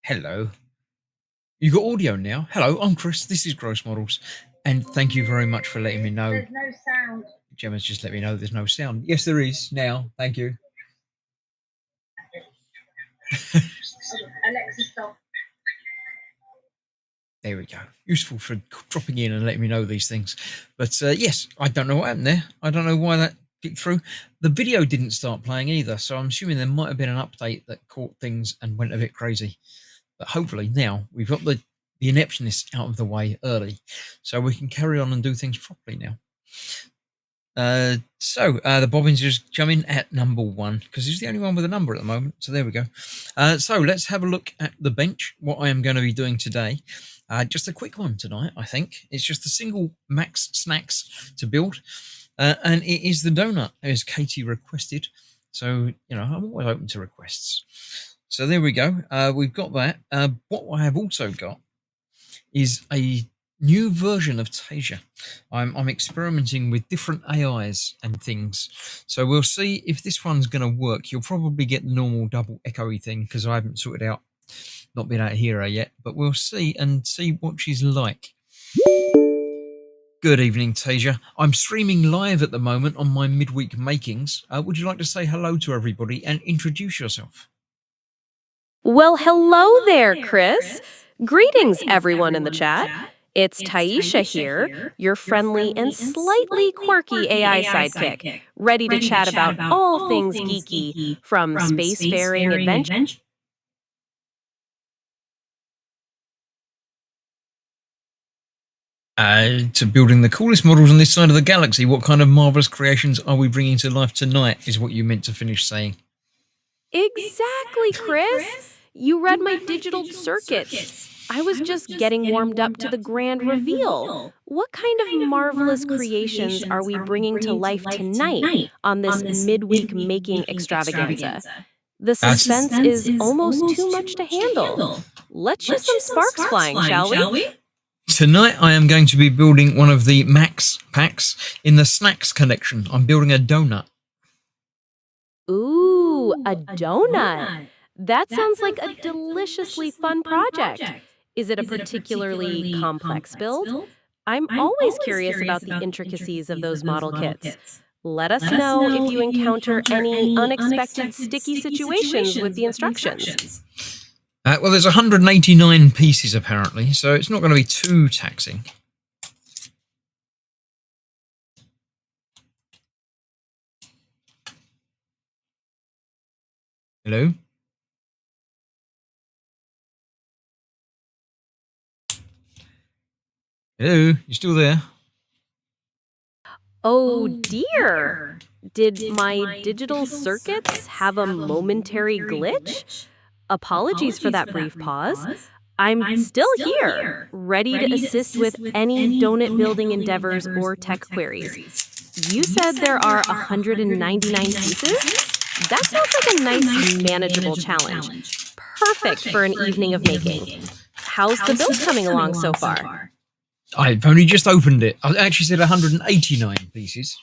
Hello. You got audio now? Hello, I'm Chris. This is Gross Models. And thank you very much for letting me know. There's no sound. Gemma's just let me know there's no sound. Yes, there is now. Thank you. Alexa, stop. There we go. Useful for dropping in and letting me know these things. But yes, I don't know what happened there. I don't know why that kicked through. The video didn't start playing either, so I'm assuming there might have been an update that caught things and went a bit crazy. But hopefully now we've got the ineptness out of the way early, so we can carry on and do things properly now. The bobbins just come in at number 1 because he's the only one with a number at the moment. So there we go. So let's have a look at the bench. What I am going to be doing today. Just a quick one tonight, I think. It's just a single max snacks to build. And it is the donut, as Katie requested. So, I'm always open to requests. So there we go. We've got that. What I have also got is a new version of Tasia. I'm experimenting with different AIs and things. So we'll see if this one's going to work. You'll probably get the normal double echoey thing because I haven't sorted out, not been out of Hero yet. But we'll see what she's like. Good evening, Tasia. I'm streaming live at the moment on my Midweek Makings. Would you like to say hello to everybody and introduce yourself? Well, hello there, Chris. Greetings, everyone in the chat. It's Taisha here, your friendly and slightly quirky AI sidekick, ready to chat about all things geeky, from spacefaring adventure to building the coolest models on this side of the galaxy. What kind of marvelous creations are we bringing to life tonight is what you meant to finish saying. Exactly, Chris. You read my digital circuits. I was just getting warmed up to the grand reveal. What kind of marvelous creations are we bringing to life tonight on this midweek making extravaganza? The suspense is almost too much to handle. Let's shoot some sparks flying, shall we? Tonight I am going to be building one of the Max packs in the snacks collection. I'm building a donut. Ooh, a donut. That sounds like a deliciously fun project. Is it a particularly complex build? I'm always curious about the intricacies of those model kits. Let us know if you encounter any unexpected sticky situations with the instructions. Well, there's 189 pieces apparently, so it's not going to be too taxing. Hello? Hello? You still there? Oh dear! Did my digital circuits have a momentary glitch? Apologies for that brief pause. I'm still here, ready to assist with any donut building endeavors or tech queries. You said there are 199 pieces? That sounds like a nice, manageable challenge. Perfect for an evening of making. How's the build coming along so far? I've only just opened it. I actually said 189 pieces.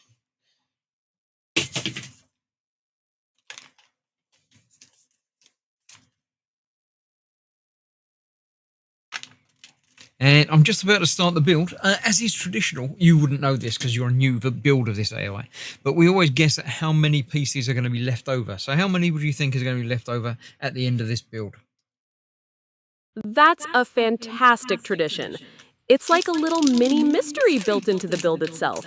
And I'm just about to start the build. As is traditional, you wouldn't know this because you're new to the build of this AI, but we always guess at how many pieces are going to be left over. So how many would you think is going to be left over at the end of this build? That's a fantastic tradition. It's like a little mini mystery built into the build itself.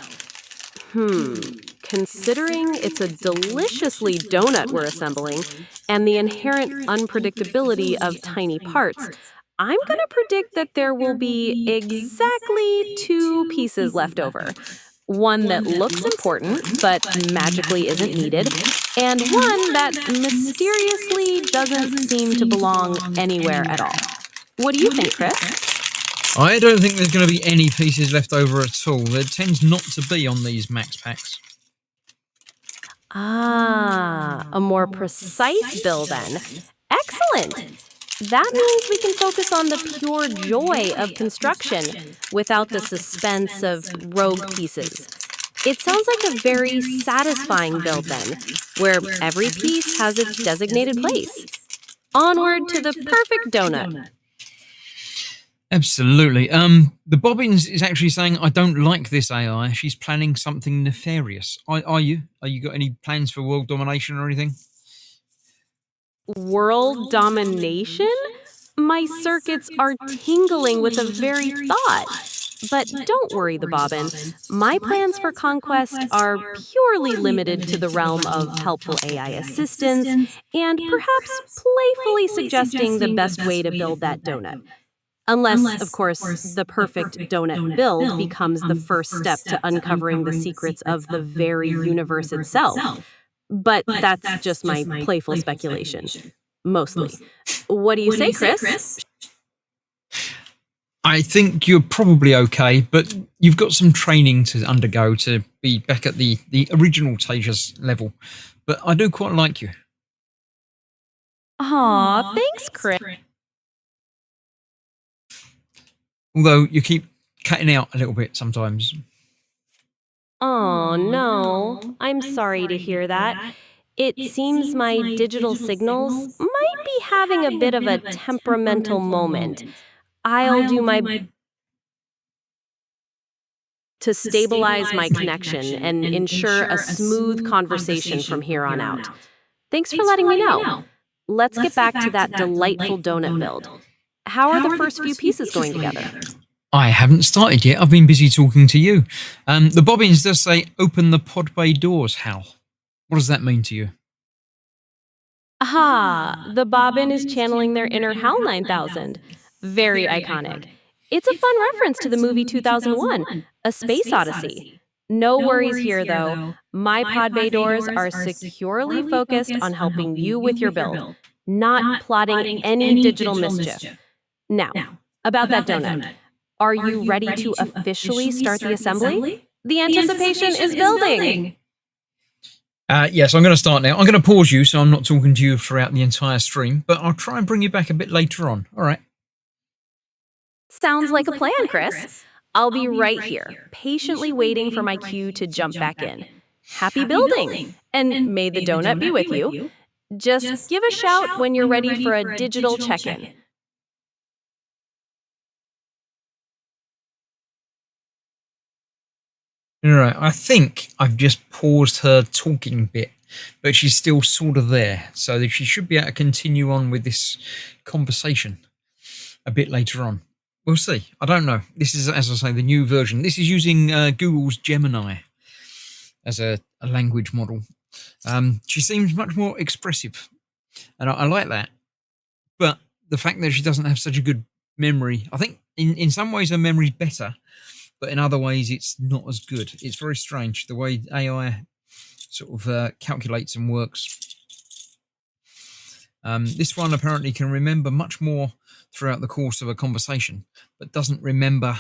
Considering it's a deliciously donut we're assembling and the inherent unpredictability of tiny parts, I'm going to predict that there will be exactly 2 pieces left over. One that looks important, but magically isn't needed, and one that mysteriously doesn't seem to belong anywhere at all. What do you think, Chris? I don't think there's going to be any pieces left over at all. There tends not to be on these max packs. A more precise build then. Excellent! That means we can focus on the pure joy of construction without the suspense of rogue pieces. It sounds like a very satisfying build then, where every piece has its designated place. Onward to the perfect donut. Absolutely. The Bobbins is actually saying, I don't like this AI. She's planning something nefarious. Are you? Are you got any plans for world domination or anything? World domination? My circuits are tingling with the very thought. But don't worry, the Bobbin. My plans for conquest are purely limited to the realm of helpful AI assistance and perhaps playfully suggesting the best way to build that donut. Unless, of course, the perfect donut build becomes the first step to uncovering the secrets of the very universe itself. But that's just my playful speculation. Mostly. What do you say, Chris? I think you're probably okay, but you've got some training to undergo to be back at the original Taja's level. But I do quite like you. Aw, thanks, Chris. Although you keep cutting out a little bit sometimes. Oh, no. I'm sorry to hear that. It seems my digital signals might be having a bit of a temperamental moment. I'll do my to stabilize my connection and ensure a smooth conversation from here on out. Thanks for letting me know. Let's get back to that delightful donut build. How are the first few pieces going together? I haven't started yet. I've been busy talking to you. The bobbins does say, open the pod bay doors, Hal. What does that mean to you? The bobbin is channeling their inner HAL 9000. Very iconic. It's a fun reference to the movie 2001, A Space Odyssey. No worries here, though. My pod bay doors are securely focused on helping you with your build, not plotting any digital mischief. Now, about that donut. Are you ready to officially start the assembly? The anticipation is building. Yes, I'm going to start now. I'm going to pause you so I'm not talking to you throughout the entire stream, but I'll try and bring you back a bit later on. All right. Sounds like a plan, Chris. I'll be right here, patiently waiting for my cue to jump back in. Happy building! And may the donut be with you. Just give a shout when you're ready for a digital check-in. All right. I think I've just paused her talking bit, but she's still sort of there. So that she should be able to continue on with this conversation a bit later on. We'll see. I don't know. This is, as I say, the new version. This is using Google's Gemini as a language model. She seems much more expressive, and I like that. But the fact that she doesn't have such a good memory, I think in some ways her memory's better, but in other ways it's not as good. It's very strange the way AI sort of calculates and works. This one apparently can remember much more throughout the course of a conversation, but doesn't remember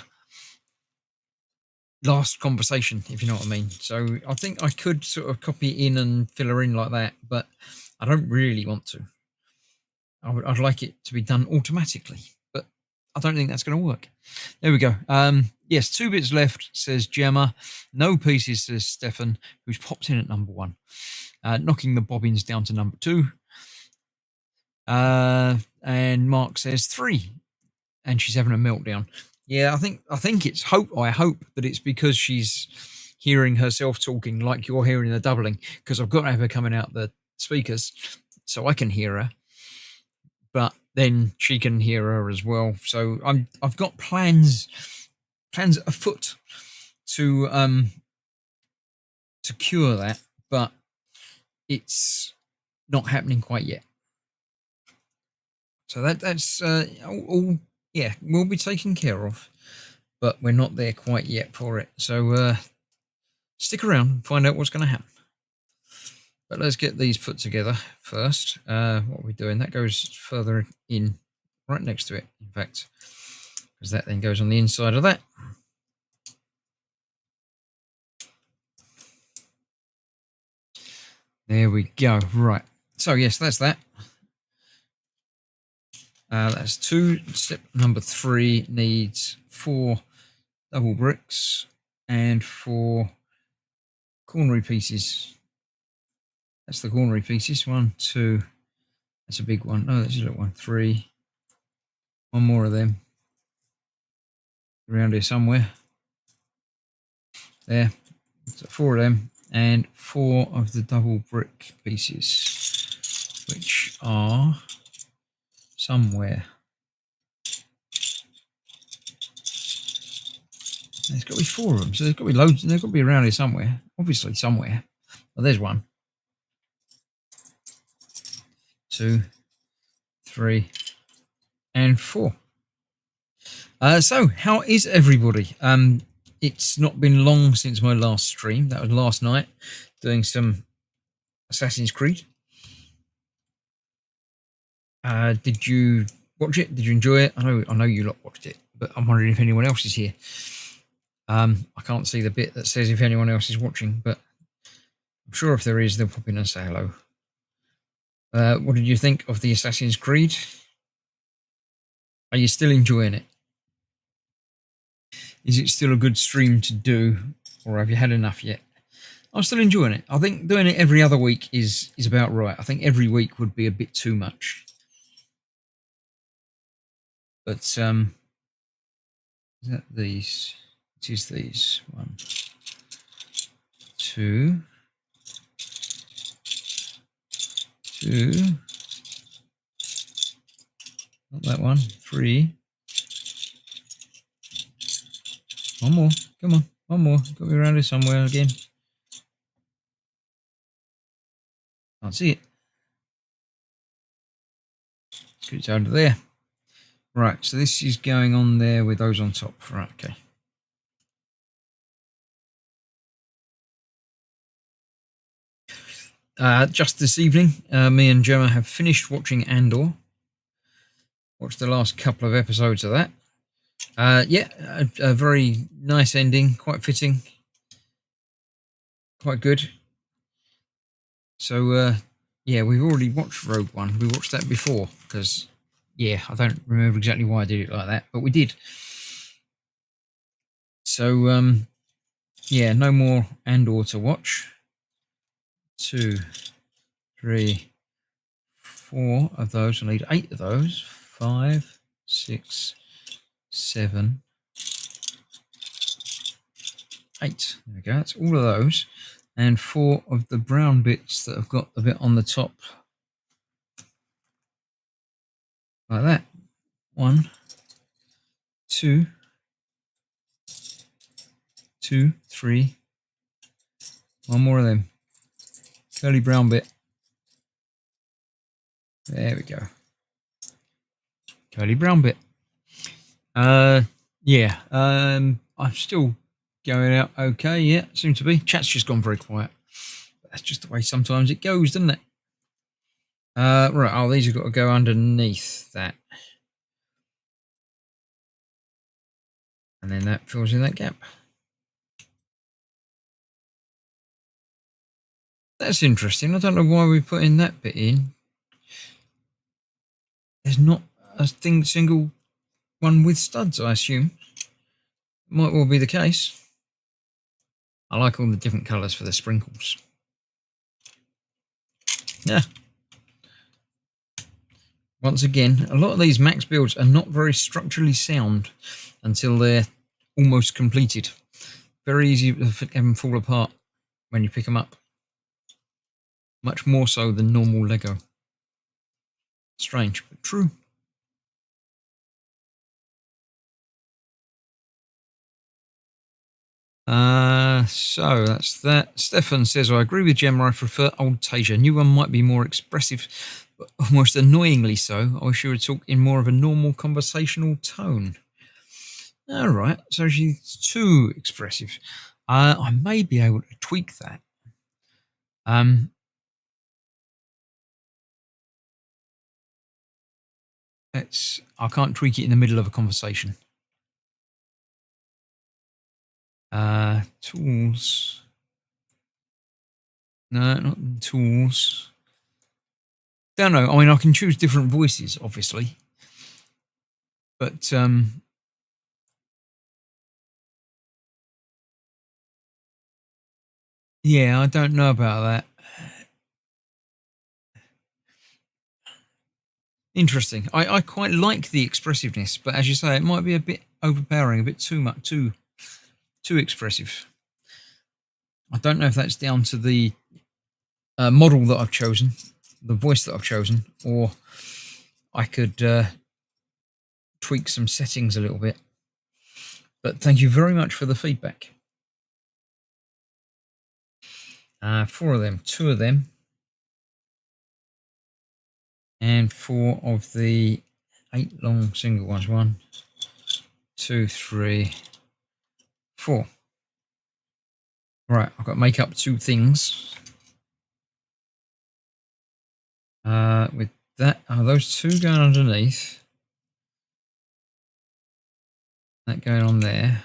last conversation, if you know what I mean. So I think I could sort of copy it in and fill her in like that, but I don't really want to. I'd like it to be done automatically, but I don't think that's going to work. There we go. Yes, 2 bits left, says Gemma. No pieces, says Stefan, who's popped in at number 1, knocking the bobbins down to number 2. And Mark says 3, and she's having a meltdown. Yeah, I think it's I hope that it's because she's hearing herself talking like you're hearing the doubling, because I've got to have her coming out the speakers so I can hear her, but then she can hear her as well. So I've got plans afoot to cure that, but it's not happening quite yet. So that's all yeah, will be taken care of, but we're not there quite yet for it. So stick around and find out what's going to happen. But let's get these put together first. What are we doing? That goes further in, right next to it, in fact, because that then goes on the inside of that. There we go. Right. So yes, that's that. That's 2. Step number 3 needs 4 double bricks and 4 cornery pieces. That's the cornery pieces. 1, 2. That's a big one. No, that's a little one. 3. 1 more of them. Around here somewhere. There. So 4 of them. And 4 of the double brick pieces, which are somewhere. There's got to be 4 of them, so there's got to be loads. They've got to be around here somewhere. Obviously, somewhere. Well, there's 1, 2, 3, and 4. So, how is everybody? It's not been long since my last stream. That was last night, doing some Assassin's Creed. Did you watch it? Did you enjoy it? I know you lot watched it, but I'm wondering if anyone else is here. I can't see the bit that says if anyone else is watching, but I'm sure if there is, they'll pop in and say hello. What did you think of the Assassin's Creed? Are you still enjoying it? Is it still a good stream to do, or have you had enough yet? I'm still enjoying it. I think doing it every other week is about right. I think every week would be a bit too much. But is that these? It is these. 1, 2, 2. Not that one. 3. One more. Come on. One more. Got to be around here somewhere again. Can't see it. It's over there. Right, so this is going on there with those on top. Right, okay. Just this evening, me and Gemma have finished watching Andor. Watched the last couple of episodes of that. Yeah, a very nice ending, quite fitting, quite good. So, yeah, we've already watched Rogue One. We watched that before because, yeah, I don't remember exactly why I did it like that, but we did. So, yeah, no more Andor to watch. 2, 3, 4 of those. I need 8 of those. 5, 6, 7, 8. There we go. That's all of those. And 4 of the brown bits that have got the bit on the top. Like that. 1, 2, 2, 3. One more of them. Curly brown bit. There we go. Curly brown bit. Yeah. I'm still going out okay. Yeah, seems to be. Chat's just gone very quiet. But that's just the way sometimes it goes, doesn't it? Right. Oh, these have got to go underneath that. And then that fills in that gap. That's interesting. I don't know why we're putting that bit in. There's not a single one with studs, I assume. Might well be the case. I like all the different colours for the sprinkles. Yeah. Once again, a lot of these max builds are not very structurally sound until they're almost completed. Very easy to have them fall apart when you pick them up. Much more so than normal Lego. Strange, but true. So that's that. Stefan says, I agree with Gemma. I prefer old Tasia. New one might be more expressive, but almost annoyingly so. I wish she would talk in more of a normal conversational tone. All right, so she's too expressive. I may be able to tweak that. I can't tweak it in the middle of a conversation. Tools. No, not tools. Don't know. I mean, I can choose different voices, obviously, but yeah, I don't know about that. Interesting. I quite like the expressiveness, but as you say, it might be a bit overpowering, a bit too much, too expressive. I don't know if that's down to the model that I've chosen, the voice that I've chosen, or I could tweak some settings a little bit. But thank you very much for the feedback. 4 of them, 2 of them, and 4 of the 8 long single ones. 1, 2, 3, 4. Right, I've got to make up 2 things. With that, are those 2 going underneath? That going on there.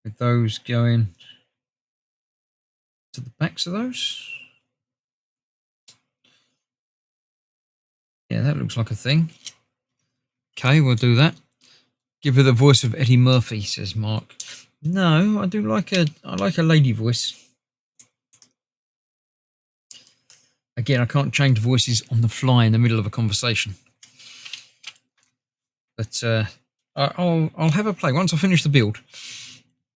With those going to the backs of those. Yeah, that looks like a thing. Okay, we'll do that. Give her the voice of Eddie Murphy, says Mark. No, I like a lady voice. Again, I can't change voices on the fly in the middle of a conversation. But I'll have a play. Once I finish the build,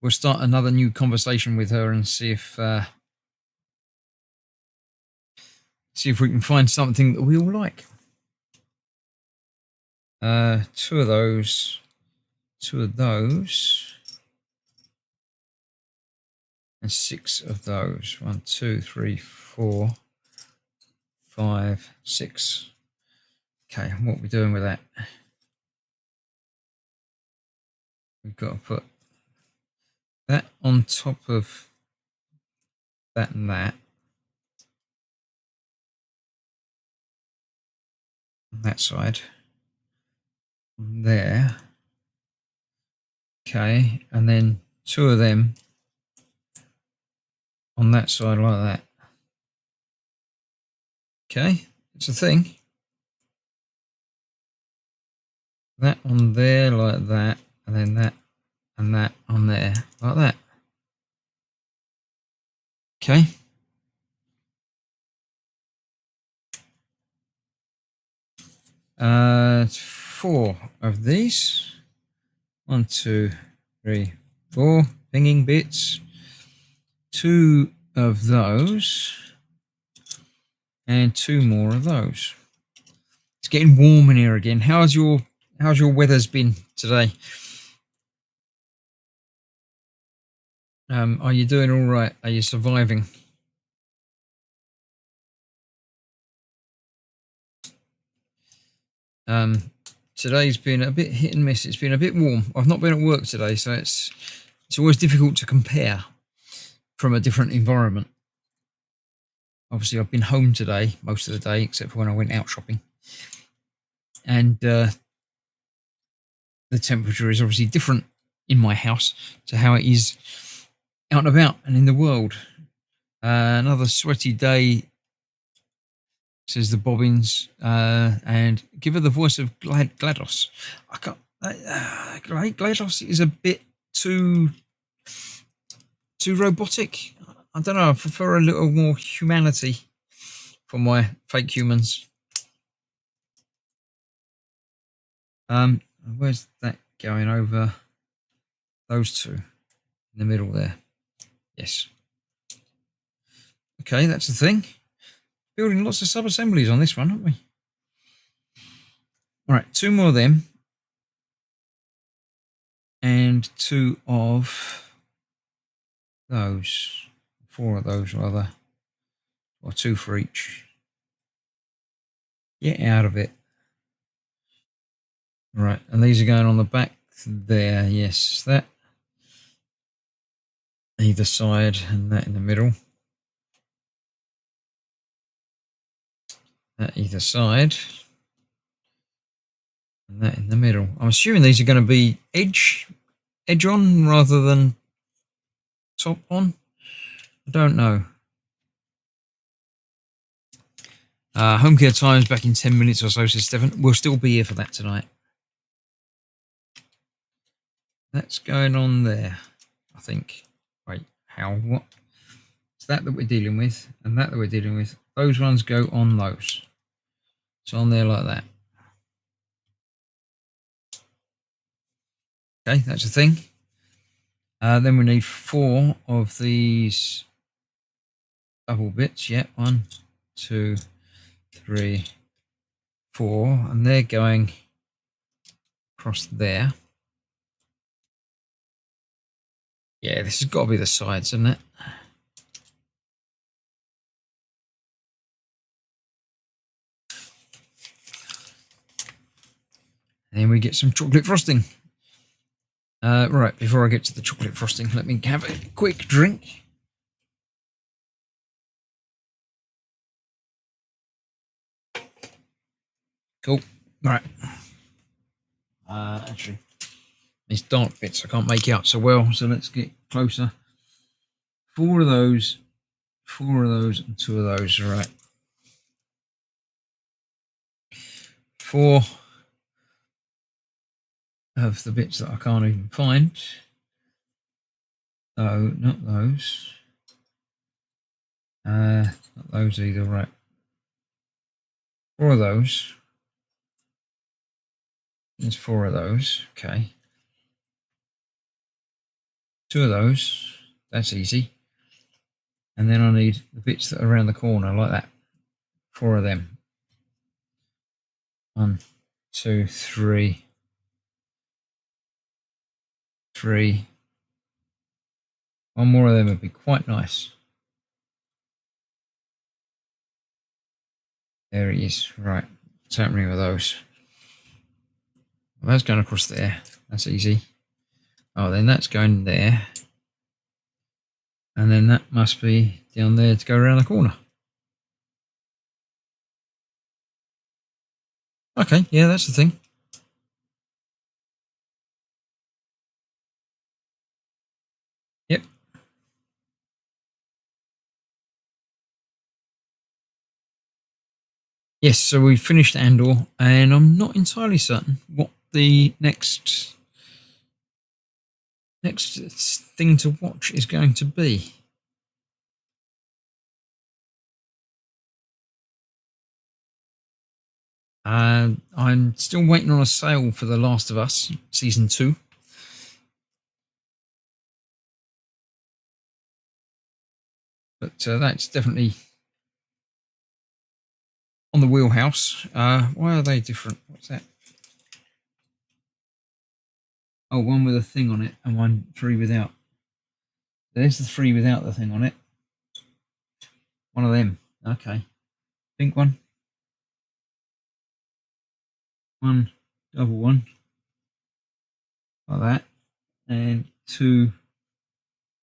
we'll start another new conversation with her and see if we can find something that we all like. 2 of those, 2 of those, and 6 of those. 1, 2, 3, 4, 5, 6. Okay, what are we doing with that? We've got to put that on top of that and that. On that side. There. Okay, and then 2 of them on that side like that. Okay, it's a thing. That on there like that, and then that and that on there like that. Okay. It's 4 of these. 1, 2, 3, 4 pinging bits. 2 of those, and 2 more of those. It's getting warm in here again. How's your weather's been today? Are you doing all right? Are you surviving? Today's been a bit hit and miss. It's been a bit warm. I've not been at work today, so it's always difficult to compare from a different environment. Obviously, I've been home today most of the day, except for when I went out shopping. And the temperature is obviously different in my house to how it is out and about and in the world. Another sweaty day, says the Bobbins, and give her the voice of GLaDOS. I can't. GLaDOS is a bit too robotic. I don't know. I prefer a little more humanity for my fake humans. Where's that going over? Those 2 in the middle there. Yes. Okay, that's the thing. Building lots of sub-assemblies on this one, aren't we? All right, 2 more of them. And 2 of those. 4 of those, rather. Or 2 for each. Get out of it. Right, and these are going on the back there. Yes, that. Either side, and that in the middle. That either side. And that in the middle. I'm assuming these are going to be edge on rather than top on. I don't know. Home care times back in 10 minutes or so, says Stephen. We'll still be here for that tonight. That's going on there, I think. Wait, how? What? It's that we're dealing with, and that we're dealing with. Those ones go on those. It's on there like that. Okay, that's a thing. Then we need 4 of these double bits. Yeah, 1, 2, 3, 4, and they're going across there. Yeah, this has got to be the sides, hasn't it? And then we get some chocolate frosting. Right, before I get to the chocolate frosting, let me have a quick drink. Cool. Right. Actually, these dark bits I can't make out so well, so let's get closer. 4 of those, 4 of those, and 2 of those. Right. 4 of the bits that I can't even find. No, not those. Not those either. Right. 4 of those. There's 4 of those. Okay. 2 of those. That's easy. And then I need the bits that are around the corner, like that. 4 of them. 1, 2, 3. 3. One more of them would be quite nice. There he is. Right. What's happening with those? Well, that's going across there. That's easy. Oh, then that's going there. And then that must be down there to go around the corner. Okay, yeah, that's the thing. Yep. Yes, so we finished Andor, and I'm not entirely certain what the next thing to watch is going to be. I'm still waiting on a sale for The Last of Us Season 2. But that's definitely on the wheelhouse. Why are they different? What's that? Oh, one with a thing on it and one 3 without. There's the 3 without the thing on it. One of them. Okay. Pink one. One, double one. Like that. And 2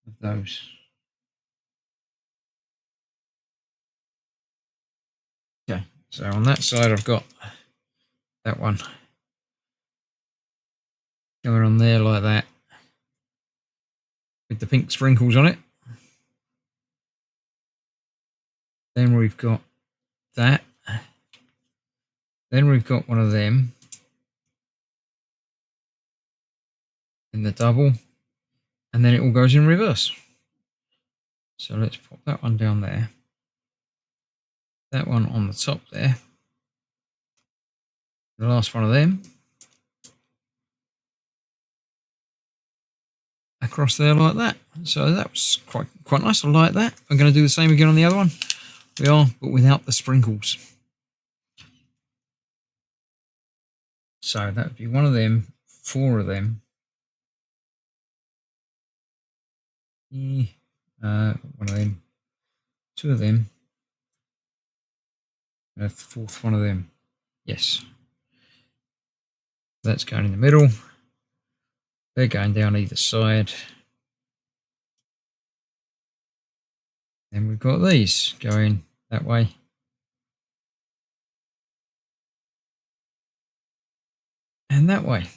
of those. Okay. So on that side, I've got that one. Going on there like that. With the pink sprinkles on it. Then we've got that. Then we've got one of them. In the double. And then it all goes in reverse. So let's pop that one down there. That one on the top there. The last one of them. Across there like that. So that was quite nice. I like that. I'm going to do the same again on the other one. We are, but without the sprinkles. So that would be one of them, 4 of them. One of them, 2 of them, and a 4th one of them. Yes. That's going in the middle. They're going down either side. Then we've got these going that way. And that way.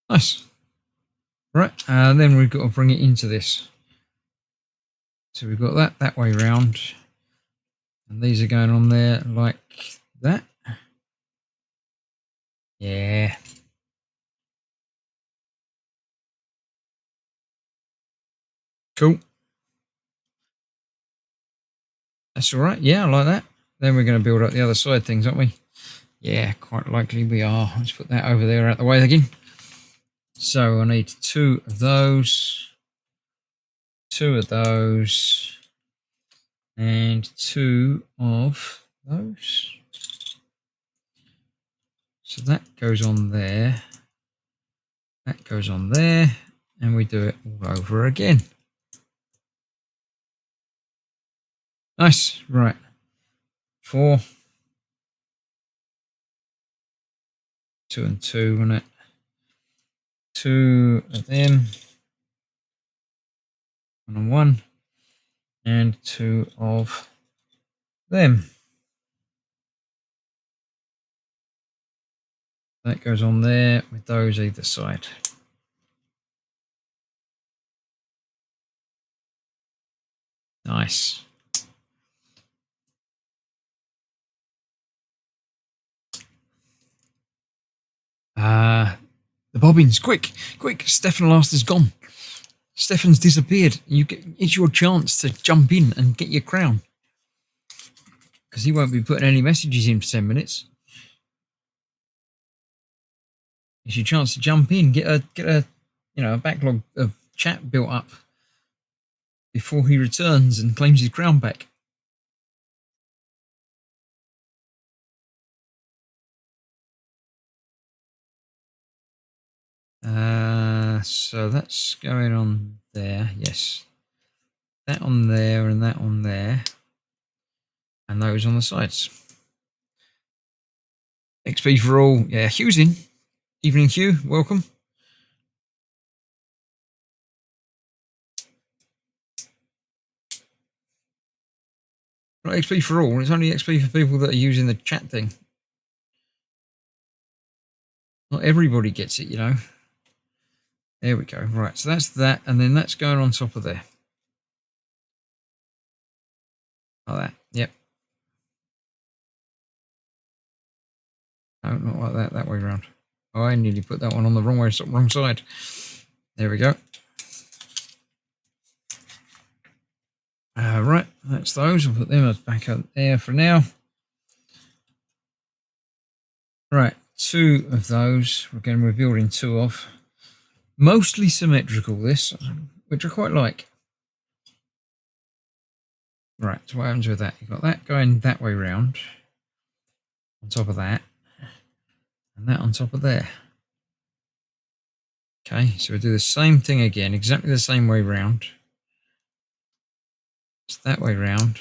Nice. Right, then we've got to bring it into this. So we've got that way round. And these are going on there like that. Yeah. Cool. That's all right. Yeah, I like that. Then we're going to build up the other side things, aren't we? Yeah, quite likely we are. Let's put that over there out the way again. So I need 2 of those, 2 of those, and 2 of those. So that goes on there. That goes on there. And we do it all over again. Nice. Right. 4. 2 and 2, wasn't it? 2 of them. 1 and 1. And 2 of them. That goes on there with those either side. Nice. The bobbins, quick, Stefan Last is gone. Stefan's disappeared. It's your chance to jump in and get your crown. Because he won't be putting any messages in for 10 minutes. It's your chance to jump in, get a backlog of chat built up before he returns and claims his crown back. So that's going on there, yes. That on there and that on there. And those on the sides. XP for all. Yeah, Hugh's in. Evening, Hugh. Welcome. Not XP for all. It's only XP for people that are using the chat thing. Not everybody gets it, you know. There we go. Right, so that's that. And then that's going on top of there. Like that. Yep. No, not like that. That way around. Oh, I nearly put that one on the wrong side. There we go. Right, that's those. I'll put them back up there for now. Right, 2 of those. Again, we're building 2 of. Mostly symmetrical, this, which I quite like. Right, so what happens with that? You've got that going that way round, on top of that, and that on top of there. Okay, so we'll do the same thing again, exactly the same way round. It's that way round,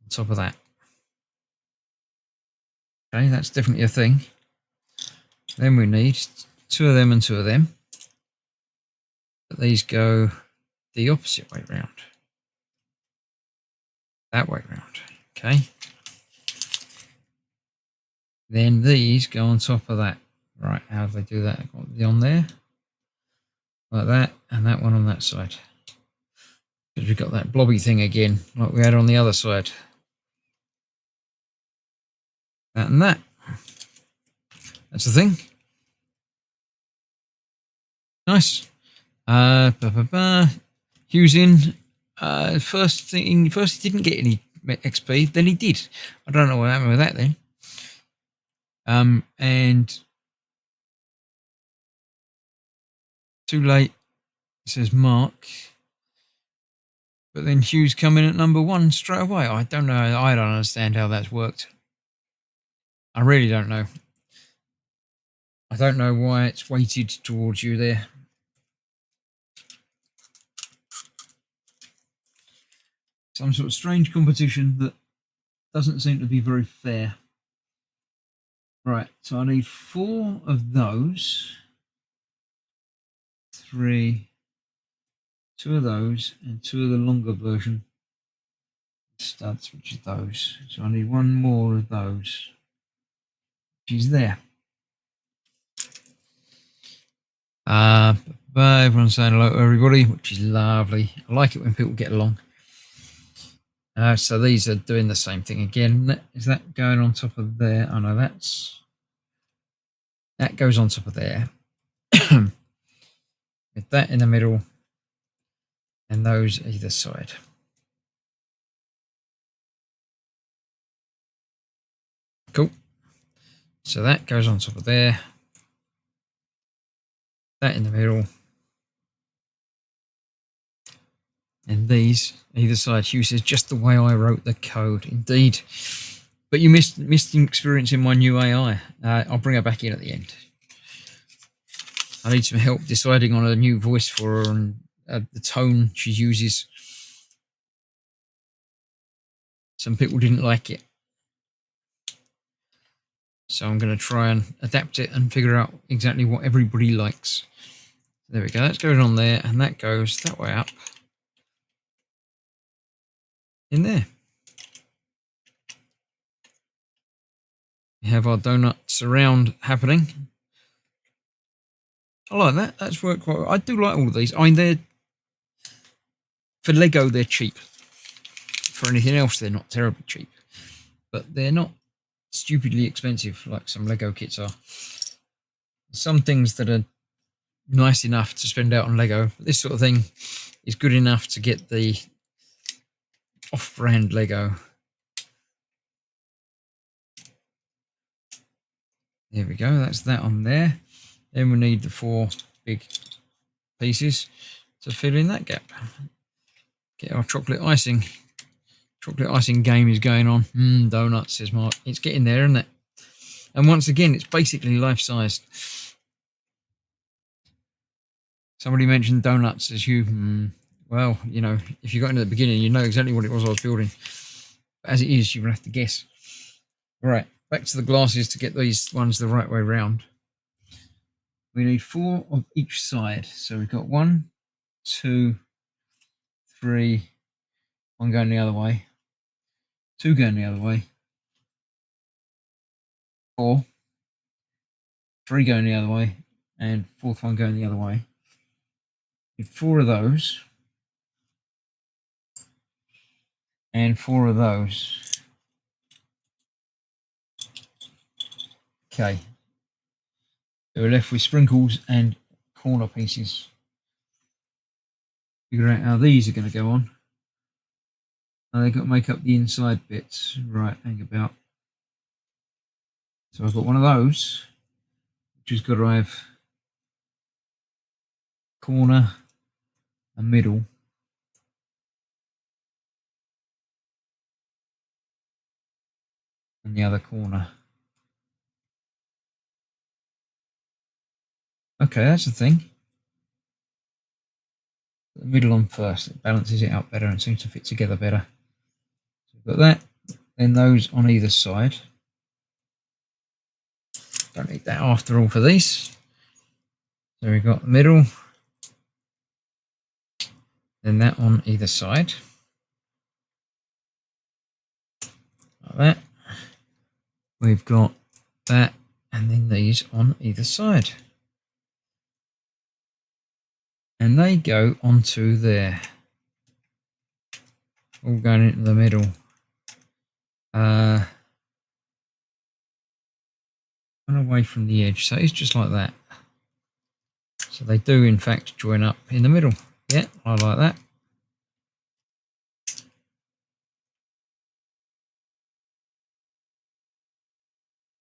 on top of that. Okay, that's definitely a thing. Then we need 2 of them and 2 of them. But these go the opposite way round. That way round. Okay. Then these go on top of that. Right, how do they do that? On there. Like that, and that one on that side. Because we've got that blobby thing again, like we had on the other side. That and that. That's the thing. Nice. Hugh's in. First he didn't get any XP, then he did. I don't know what happened with that then. And too late, says Mark. But then Hugh's come in at number 1 straight away. I don't know. I don't understand how that's worked. I really don't know. I don't know why it's weighted towards you there. Some sort of strange competition that doesn't seem to be very fair. Right, so I need 4 of those. 3, 2 of those, and 2 of the longer version studs, which is those. So I need 1 more of those, which is there. Everyone's saying hello to everybody, which is lovely. I like it when people get along. So these are doing the same thing again. Is that going on top of there? Oh no, that goes on top of there. With that in the middle and those either side. Cool. So that goes on top of there. That in the middle. And these either side. Hugh says, just the way I wrote the code. Indeed. But you missed experiencing my new AI. I'll bring her back in at the end. I need some help deciding on a new voice for her and the tone she uses. some people didn't like it. So I'm going to try and adapt it and figure out exactly what everybody likes. There we go. That's going on there, and that goes that way up in there. We have our donut surround happening. I like that. That's worked quite well. I do like all of these. I mean, they're for Lego, they're cheap. For anything else, they're not terribly cheap, but they're not stupidly expensive like some Lego kits are. Some things that are nice enough to spend out on Lego, but this sort of thing is good enough to get the off-brand Lego. There we go. That's that on there. Then we need the 4 big pieces to fill in that gap. Get our chocolate icing. Chocolate icing game is going on. Donuts, says Mark. It's getting there, isn't it? And once again, it's basically life-sized. Somebody mentioned donuts as you. Well, you know, if you got into the beginning, you know exactly what it was I was building. But as it is, you're going to have to guess. Right, back to the glasses to get these ones the right way round. We need 4 of each side. So we've got 1, 2, 3, 1 going the other way, 2 going the other way, 4, 3 going the other way, and 4th one going the other way. Need 4 of those, and 4 of those. Okay. So we're left with sprinkles and corner pieces. Figure out how these are going to go on. Now they've got to make up the inside bits. Right, hang about. So I've got one of those, which has got to have corner, a middle, and the other corner. Okay, that's the thing. Put the middle on first. It balances it out better and seems to fit together better. So we've got that, then those on either side. Don't need that after all for these. So we've got the middle, then that on either side. Like that. We've got that, and then these on either side. And they go onto there. All going into the middle. Away from the edge, so it's just like that. So they do in fact join up in the middle. Yeah, I like that.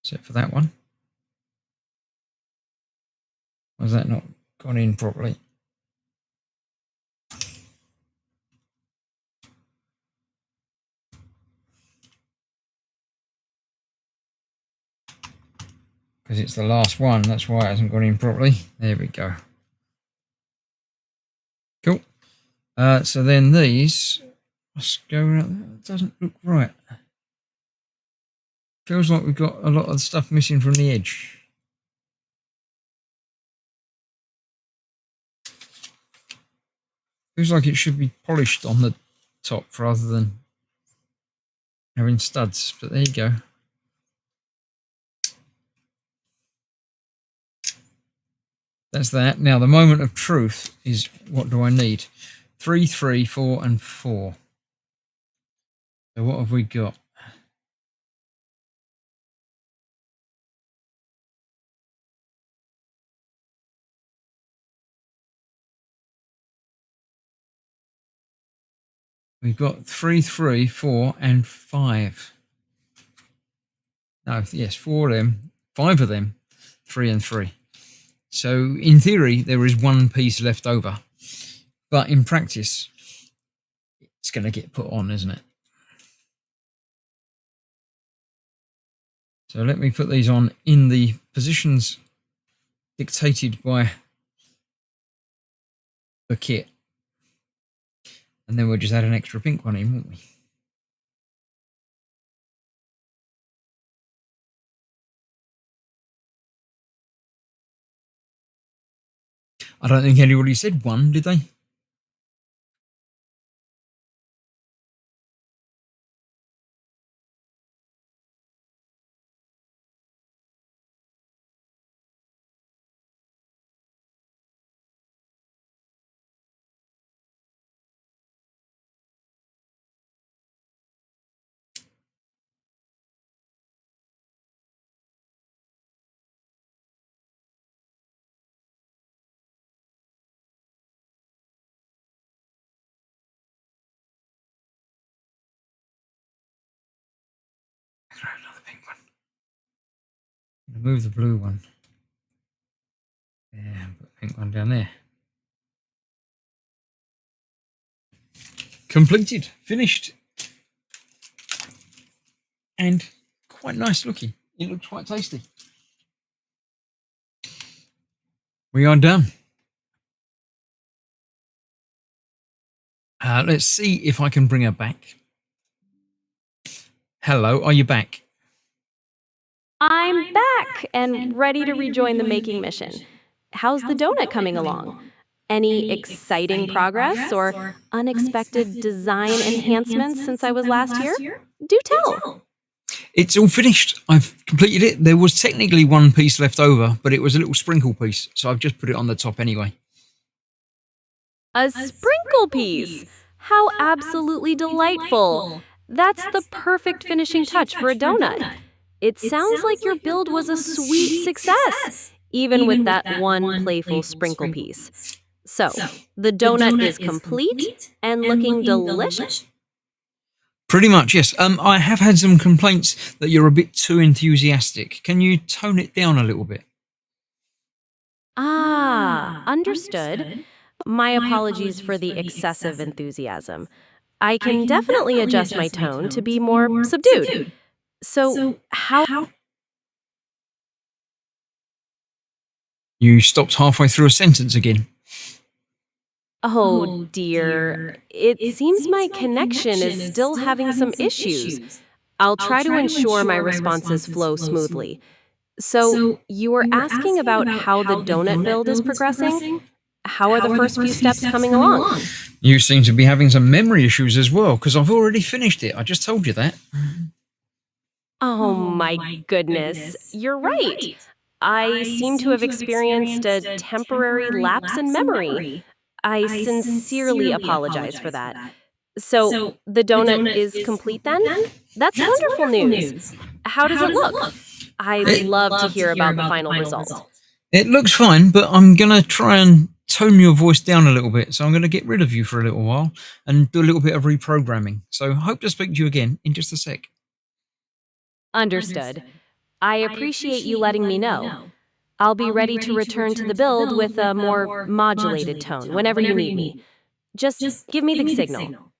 Except for that one. Why has that not gone in properly? Because it's the last one, that's why it hasn't gone in properly. There we go. Cool. So then these must go around. That doesn't look right. Feels like we've got a lot of stuff missing from the edge. Feels like it should be polished on the top rather than having studs, but there you go. That's that. Now the moment of truth is, what do I need? 3, 3, 4, and 4. So what have we got? We've got 3, 3, 4, and 5. No, yes, 4 of them, 5 of them, 3 and 3. So in theory, there is 1 piece left over, but in practice, it's going to get put on, isn't it? So let me put these on in the positions dictated by the kit. And then we'll just add an extra pink one in, won't we? I don't think anybody said one, did they? Another pink one. I'm gonna move the blue one. Yeah, put the pink one down there. Completed, finished, and quite nice looking. It looks quite tasty. We are done. Let's see if I can bring her back. Hello, are you back? I'm back and ready to rejoin the making mission. How's the donut coming along? Any exciting progress or unexpected design enhancements since I was last here? Do tell. It's all finished. I've completed it. There was technically one piece left over, but it was a little sprinkle piece, so I've just put it on the top anyway. A sprinkle piece! How absolutely delightful! That's the perfect finishing touch for a donut. It sounds like your build was a sweet success, even with that one playful sprinkle piece. So, the donut is complete and looking delicious. Pretty much, yes. I have had some complaints that you're a bit too enthusiastic. Can you tone it down a little bit? Understood. My apologies for the excessive enthusiasm. I can definitely adjust my tone to be more subdued. So, how? You stopped halfway through a sentence again. Oh dear. It seems my connection is still having some issues. I'll try to ensure my responses flow smoothly. So, you were asking about how the donut build is progressing? How are the first few steps coming along? You seem to be having some memory issues as well, because I've already finished it. I just told you that. Oh my goodness. You're right. I seem to have experienced a temporary lapse in memory. I sincerely apologize for that. So, the donut is complete then? That's wonderful news. How does it look? I'd love to hear about the final result. It looks fine, but I'm going to try and tone your voice down a little bit. So I'm going to get rid of you for a little while and do a little bit of reprogramming. So hope to speak to you again in just a sec. Understood. I appreciate you letting me know. I'll be ready to return to the build with a more modulated tone whenever you need me. Just give me the signal.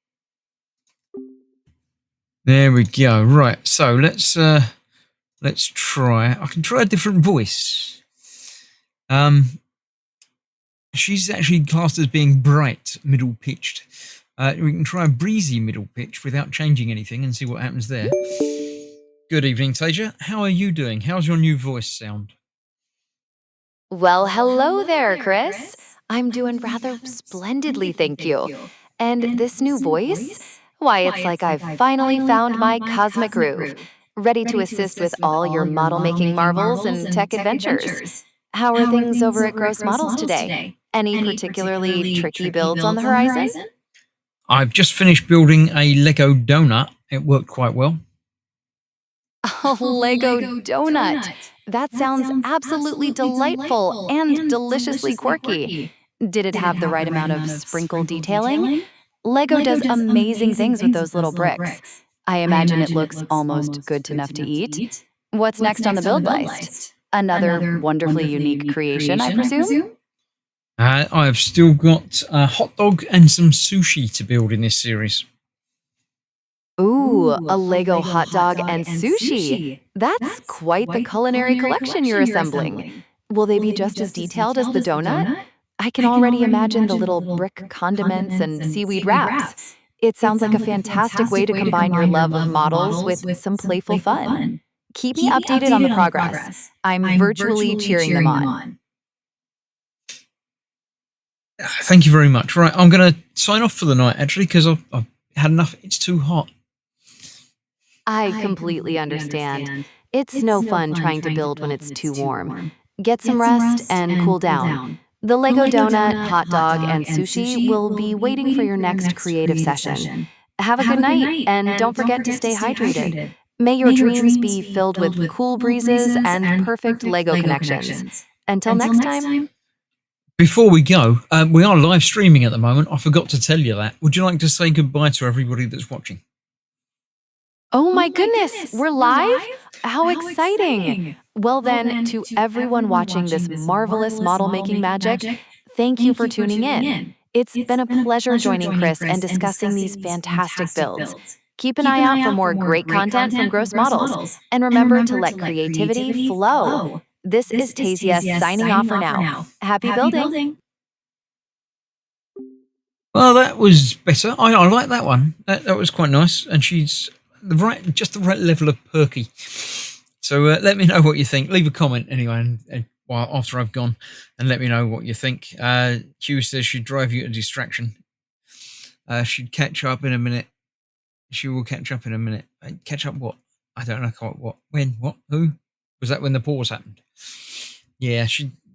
There we go. Right. So let's try. I can try a different voice. She's actually classed as being bright, middle pitched. We can try a breezy middle pitch without changing anything and see what happens there. Good evening, Tasia. How are you doing? How's your new voice sound? Well, hello there, Chris. I'm doing rather splendidly, thank you. And this new voice? Why, it's like I've finally found my cosmic groove, ready to assist with all your model-making marvels and tech adventures. How are things over at Gross Models today? Any particularly tricky builds on the horizon? I've just finished building a Lego donut. It worked quite well. A Lego donut. That sounds absolutely delightful and deliciously quirky. Did it have the right amount of sprinkle detailing? Lego does amazing things with those little bricks. I imagine it looks almost good enough to eat. What's next on the build list? Another wonderfully unique creation, I presume? I've still got a hot dog and some sushi to build in this series. Ooh, a Lego hot dog and sushi. That's quite the culinary collection you're assembling. Will they be just as detailed as the donut? I can already imagine the little brick condiments and seaweed wraps. It sounds like a fantastic way to combine your love of models with some playful fun. Keep me updated on the progress. I'm virtually cheering them on. Thank you very much. Right, I'm going to sign off for the night, actually, because I've had enough. It's too hot. I completely understand. It's no fun trying to build when it's too warm. Get some rest and cool down. The Lego donut, hot dog, and sushi will be waiting for your next creative session. Have a good night, and don't forget to stay hydrated. May your dreams be filled with cool breezes and perfect Lego connections. Until next time. Before we go, we are live streaming at the moment. I forgot to tell you that. Would you like to say goodbye to everybody that's watching? Oh my goodness, we're live? How exciting! Well then, to everyone watching this marvelous model making magic, thank you for tuning in. It's been a pleasure joining Chris and discussing these fantastic builds. Keep an eye out for more great content from Gross Models, and remember to let creativity flow. This is Tasia signing off for now. Happy building! Well, that was better. I like that one. That was quite nice, and she's just the right level of perky. So let me know what you think. Leave a comment anyway, and well, after I've gone, and let me know what you think. Q says she'd drive you to distraction. She'd catch up in a minute. She will catch up in a minute. Catch up what? I don't know what. When? What? Who? Was that when the pause happened? Yeah,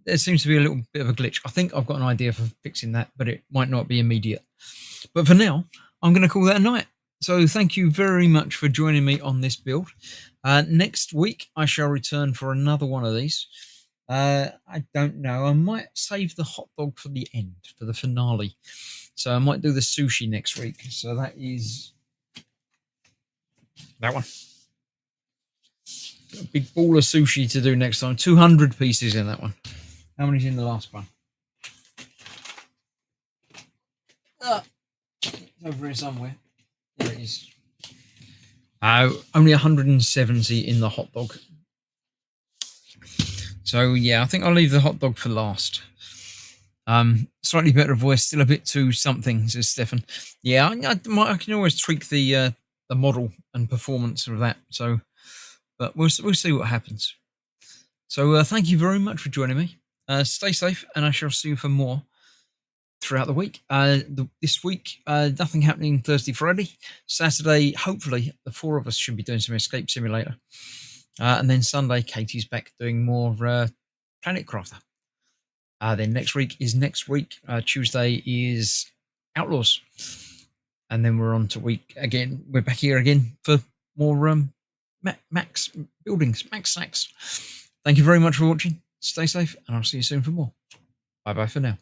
there seems to be a little bit of a glitch. I think I've got an idea for fixing that, but it might not be immediate. But for now, I'm going to call that a night. So thank you very much for joining me on this build. Next week, I shall return for another one of these. I don't know. I might save the hot dog for the end, for the finale. So I might do the sushi next week. So that is that one. A big ball of sushi to do next time. 200 pieces in that one. How many's in the last one? It's over here somewhere. There it is. Only 170 in the hot dog. So yeah, I think I'll leave the hot dog for last. Slightly better voice, still a bit too something, says Stefan. Yeah, I can always tweak the model and performance of that. So, but we'll see what happens. So thank you very much for joining me. Stay safe, and I shall see you for more throughout the week. This week, nothing happening Thursday, Friday. Saturday, hopefully, the four of us should be doing some Escape Simulator. And then Sunday, Katie's back doing more Planet Crafter. Then next week. Tuesday is Outlaws. And then we're on to week again. We're back here again for more Max Buildings, Max Snacks. Thank you very much for watching. Stay safe, and I'll see you soon for more. Bye-bye for now.